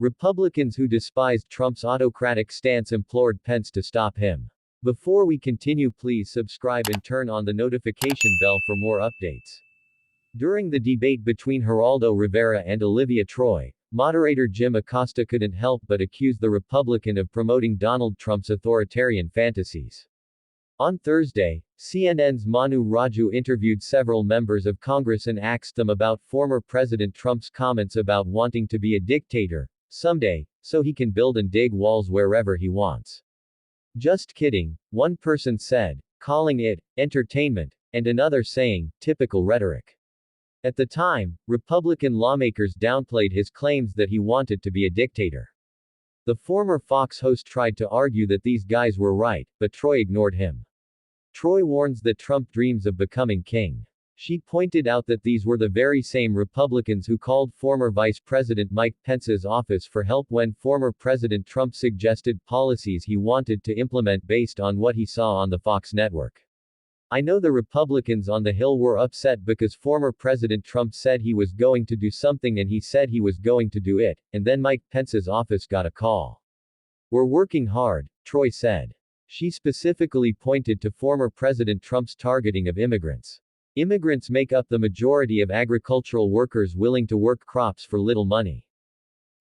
Republicans who despised Trump's autocratic stance implored Pence to stop him. Before we continue, please subscribe and turn on the notification bell for more updates. During the debate between Geraldo Rivera and Olivia Troy, moderator Jim Acosta couldn't help but accuse the Republican of promoting Donald Trump's authoritarian fantasies. On Thursday, CNN's Manu Raju interviewed several members of Congress and asked them about former President Trump's comments about wanting to be a dictator someday, so he can build and dig walls wherever he wants. Just kidding, one person said, calling it entertainment, and another saying, typical rhetoric. At the time, Republican lawmakers downplayed his claims that he wanted to be a dictator. The former Fox host tried to argue that these guys were right, but Troy ignored him. Troy warns that Trump dreams of becoming king. She pointed out that these were the very same Republicans who called former Vice President Mike Pence's office for help when former President Trump suggested policies he wanted to implement based on what he saw on the Fox network. I know the Republicans on the Hill were upset because former President Trump said he was going to do something and he said he was going to do it, and then Mike Pence's office got a call. We're working hard, Troy said. She specifically pointed to former President Trump's targeting of immigrants. Immigrants make up the majority of agricultural workers willing to work crops for little money.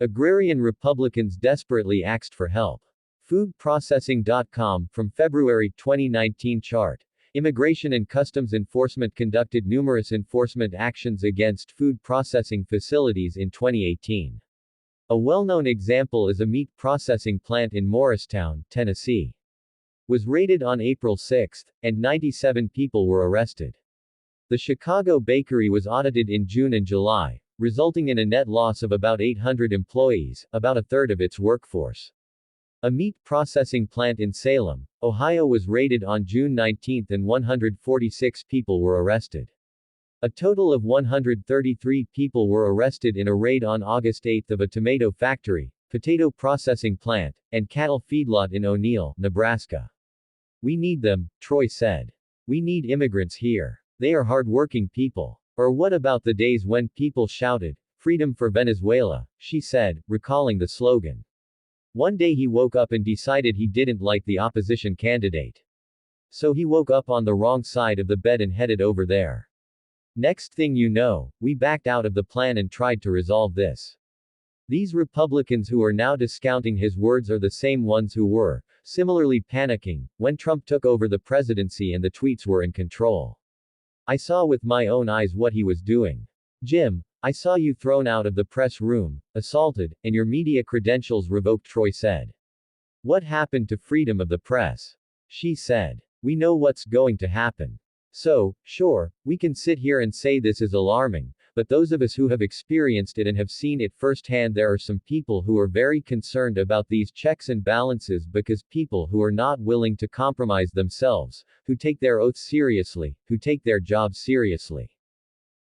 Agrarian Republicans desperately asked for help. Foodprocessing.com from February 2019 chart. Immigration and Customs Enforcement conducted numerous enforcement actions against food processing facilities in 2018. A well-known example is a meat processing plant in Morristown, Tennessee. Was raided on April 6, and 97 people were arrested. The Chicago bakery was audited in June and July, resulting in a net loss of about 800 employees, about a third of its workforce. A meat processing plant in Salem, Ohio was raided on June 19 and 146 people were arrested. A total of 133 people were arrested in a raid on August 8 of a tomato factory, potato processing plant, and cattle feedlot in O'Neill, Nebraska. We need them, Troy said. We need immigrants here. They are hard-working people. Or what about the days when people shouted, "Freedom for Venezuela," she said, recalling the slogan. One day he woke up and decided he didn't like the opposition candidate. So he woke up on the wrong side of the bed and headed over there. Next thing you know, we backed out of the plan and tried to resolve this. These Republicans who are now discounting his words are the same ones who were, similarly panicking, when Trump took over the presidency and the tweets were in control. I saw with my own eyes what he was doing. Jim, I saw you thrown out of the press room, assaulted, and your media credentials revoked, Troy said. What happened to freedom of the press? She said. We know what's going to happen. So, sure, we can sit here and say this is alarming, but those of us who have experienced it and have seen it firsthand, there are some people who are very concerned about these checks and balances because people who are not willing to compromise themselves, who take their oaths seriously, who take their jobs seriously.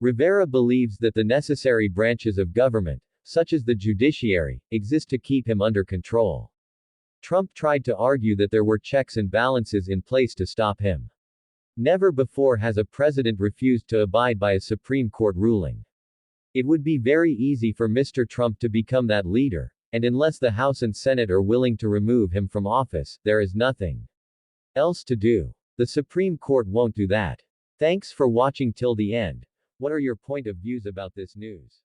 Rivera believes that the necessary branches of government, such as the judiciary, exist to keep him under control. Trump tried to argue that there were checks and balances in place to stop him. Never before has a president refused to abide by a Supreme Court ruling. It would be very easy for Mr. Trump to become that leader, and unless the House and Senate are willing to remove him from office, there is nothing else to do. The Supreme Court won't do that. Thanks for watching till the end. What are your point of views about this news?